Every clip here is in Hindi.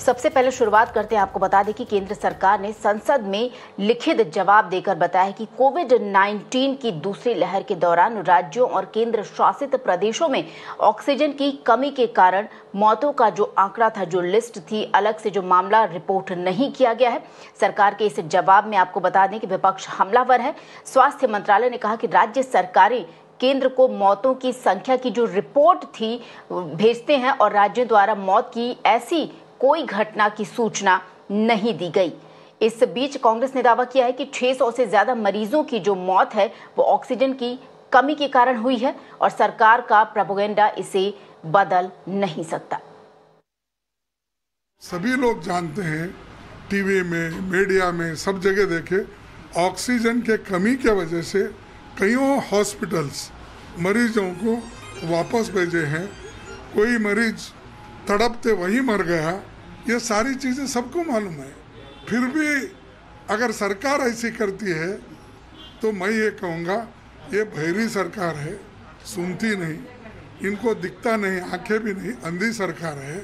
सबसे पहले शुरुआत करते हैं, आपको बता दें कि केंद्र सरकार ने संसद में लिखित जवाब देकर बताया कि कोविड-19 की दूसरी लहर के दौरान राज्यों और केंद्र शासित प्रदेशों में ऑक्सीजन की कमी के कारण मौतों का जो आंकड़ा था, जो लिस्ट थी, अलग से जो मामला रिपोर्ट नहीं किया गया है। सरकार के इस जवाब में आपको बता दें कि विपक्ष हमलावर है। स्वास्थ्य मंत्रालय ने कहा कि राज्य सरकारें केंद्र को मौतों की संख्या की जो रिपोर्ट थी भेजते हैं और राज्यों द्वारा मौत की ऐसी कोई घटना की सूचना नहीं दी गई। इस बीच कांग्रेस ने दावा किया है कि 600 से ज्यादा मरीजों की जो मौत है वो ऑक्सीजन की कमी के कारण हुई है और सरकार का प्रोपेगेंडा इसे बदल नहीं सकता। सभी लोग जानते हैं, टीवी में, मीडिया में, सब जगह देखे, ऑक्सीजन के कमी की वजह से कईयों हॉस्पिटल्स मरीजों को वापस भेजे हैं। कोई मरीज तड़पते वही मर गया। ये सारी चीज़ें सबको मालूम है। फिर भी अगर सरकार ऐसी करती है तो मैं ये कहूँगा, ये बहरी सरकार है, सुनती नहीं, इनको दिखता नहीं, आंखें भी नहीं, अंधी सरकार है,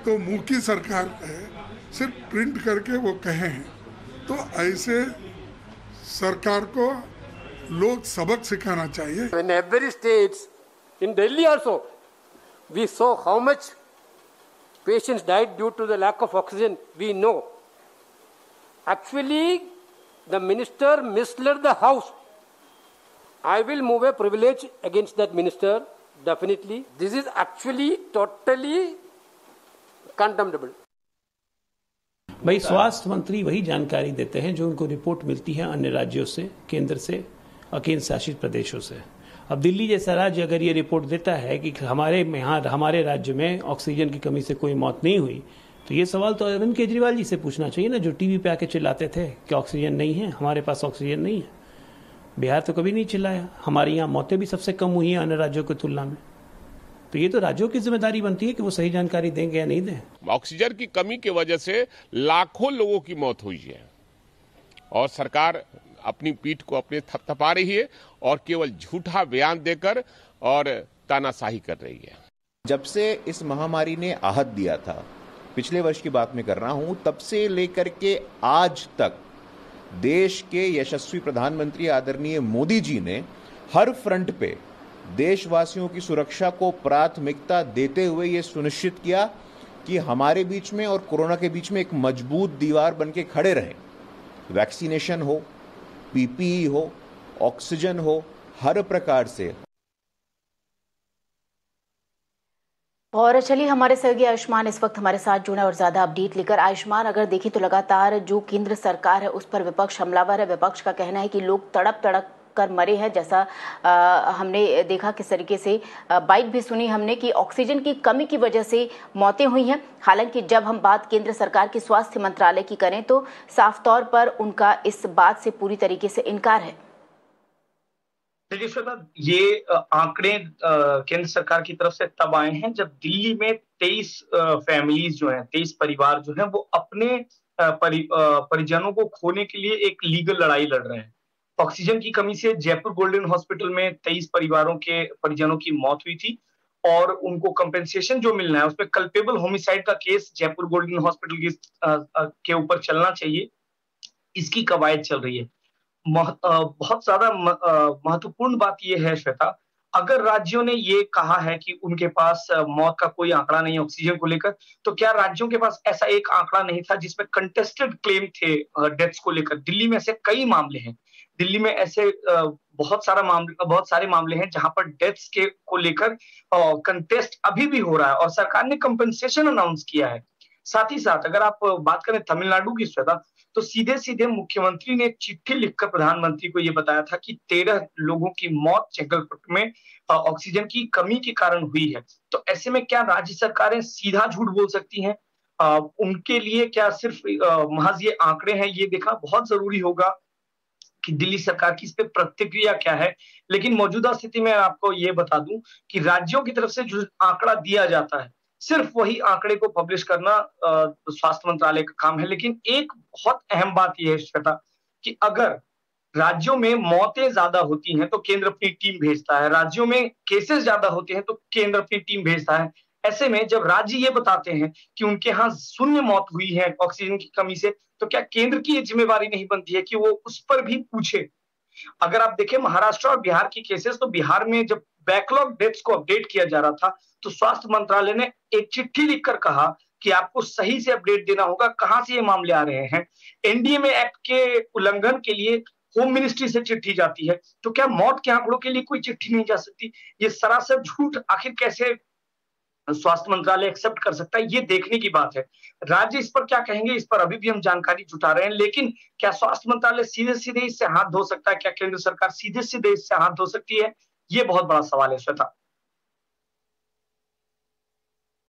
तो मुंह की सरकार है, सिर्फ प्रिंट करके वो कहें। तो ऐसे सरकार को लोग सबक सिखाना चाहिए। In every states, in Delhi also, we saw how much patients died due to the lack of oxygen. We know. Actually, the minister misled the house. I will move a privilege against that minister, definitely. This is actually totally condemnable. भाई स्वास्थ्य मंत्री वही जानकारी देते हैं जो उनको रिपोर्ट मिलती है अन्य राज्यों से, केंद्र से और केंद्र शासित प्रदेशों से। अब दिल्ली जैसा राज्य अगर ये रिपोर्ट देता है कि हमारे राज्य में ऑक्सीजन की कमी से कोई मौत नहीं हुई, तो ये सवाल तो अरविंद केजरीवाल जी से पूछना चाहिए ना, जो टीवी पे आके चिल्लाते थे कि ऑक्सीजन नहीं है, हमारे पास ऑक्सीजन नहीं है। बिहार तो कभी नहीं चिल्लाया। हमारे यहाँ मौतें भी सबसे कम हुई हैं अन्य राज्यों की तुलना में। तो ये तो राज्यों की जिम्मेदारी बनती है कि वो सही जानकारी देंगे या नहीं दें। ऑक्सीजन की कमी की वजह से लाखों लोगों की मौत हुई है और सरकार अपनी पीठ को अपने थपथपा रही है और केवल झूठा बयान देकर और तानाशाही कर रही है। जब से इस महामारी ने आहत दिया था, पिछले वर्ष की बात मैं कर रहा हूं, तब से लेकर के आज तक देश के यशस्वी प्रधानमंत्री आदरणीय मोदी जी ने हर फ्रंट पे देशवासियों की सुरक्षा को प्राथमिकता देते हुए ये सुनिश्चित किया कि हमारे बीच में और कोरोना के बीच में एक मजबूत दीवार बनके खड़े रहें। वैक्सीनेशन हो, पीपीई हो, ऑक्सीजन हो, हर प्रकार से। और चलिए, हमारे सहयोगी आयुष्मान इस वक्त हमारे साथ जुड़ा और ज्यादा अपडेट लेकर। आयुष्मान, अगर देखें तो लगातार जो केंद्र सरकार है उस पर विपक्ष हमलावर है। विपक्ष का कहना है कि लोग तड़प तड़प कर मरे हैं, जैसा हमने देखा किस तरीके से बाइट भी सुनी हमने कि ऑक्सीजन की कमी की वजह से मौतें हुई हैं। हालांकि जब हम बात केंद्र सरकार के स्वास्थ्य मंत्रालय की करें तो साफ तौर पर उनका इस बात से पूरी तरीके से इनकार है। देखिए श्वेता, ये आंकड़े केंद्र सरकार की तरफ से तब आए हैं जब दिल्ली में 23 फैमिलीज जो हैं, 23 परिवार जो हैं, वो अपने परिजनों को खोने के लिए एक लीगल लड़ाई लड़ रहे हैं। ऑक्सीजन की कमी से जयपुर गोल्डन हॉस्पिटल में 23 परिवारों के परिजनों की मौत हुई थी और उनको कंपेंसेशन जो मिलना है उसमें कल्पेबल होमिसाइड का केस जयपुर गोल्डन हॉस्पिटल के ऊपर चलना चाहिए, इसकी कवायद चल रही है। बहुत ज्यादा महत्वपूर्ण बात यह है श्वेता, अगर राज्यों ने ये कहा है कि उनके पास मौत का कोई आंकड़ा नहीं है ऑक्सीजन को लेकर, तो क्या राज्यों के पास ऐसा एक आंकड़ा नहीं था जिसमें कंटेस्टेड क्लेम थे डेथ्स को लेकर? दिल्ली में ऐसे कई मामले हैं, दिल्ली में ऐसे बहुत सारे मामले हैं जहां पर डेथ्स के को लेकर कंटेस्ट अभी भी हो रहा है और सरकार ने कंपनसेशन अनाउंस किया है। साथ ही साथ अगर आप बात करें तमिलनाडु की श्वेता, तो सीधे सीधे मुख्यमंत्री ने एक चिट्ठी लिखकर प्रधानमंत्री को यह बताया था कि 13 लोगों की मौत चेंगलपट्टू में ऑक्सीजन की कमी के कारण हुई है। तो ऐसे में क्या राज्य सरकारें सीधा झूठ बोल सकती हैं? उनके लिए क्या सिर्फ महज ये आंकड़े हैं, ये देखना बहुत जरूरी होगा कि दिल्ली सरकार की इस पे प्रतिक्रिया क्या है। लेकिन मौजूदा स्थिति में आपको ये बता दूं कि राज्यों की तरफ से जो आंकड़ा दिया जाता है, सिर्फ वही आंकड़े को पब्लिश करना स्वास्थ्य मंत्रालय का काम है। लेकिन एक बहुत अहम बात यह है श्वेता कि अगर राज्यों में मौतें ज्यादा होती हैं तो केंद्र अपनी टीम भेजता है, राज्यों में केसेस ज्यादा होते हैं तो केंद्र अपनी टीम भेजता है। ऐसे में जब राज्य ये बताते हैं कि उनके यहाँ शून्य मौत हुई है ऑक्सीजन की कमी से, तो क्या केंद्र की ये जिम्मेवारी नहीं बनती है कि वो उस पर भी पूछे? अगर आप देखें महाराष्ट्र और बिहार की केसेस, तो बिहार में जब बैकलॉग डेथ्स को अपडेट किया जा रहा था, तो स्वास्थ्य मंत्रालय ने एक चिट्ठी लिखकर कहा कि आपको सही से अपडेट देना होगा, कहां से ये मामले आ रहे हैं। एनडीएमए एक्ट के उल्लंघन के लिए होम मिनिस्ट्री से चिट्ठी जाती है, तो क्या मौत के आंकड़ों के लिए कोई चिट्ठी नहीं जा सकती? ये सरासर झूठ आखिर कैसे स्वास्थ्य मंत्रालय एक्सेप्ट कर सकता है, ये देखने की बात है। राज्य इस पर क्या कहेंगे, इस पर अभी भी हम जानकारी जुटा रहे हैं, लेकिन क्या स्वास्थ्य मंत्रालय सीधे सीधे इससे हाथ धो सकता है? क्या केंद्र सरकार सीधे सीधे इससे हाथ धो सकती है? ये बहुत बड़ा सवाल है श्वेता।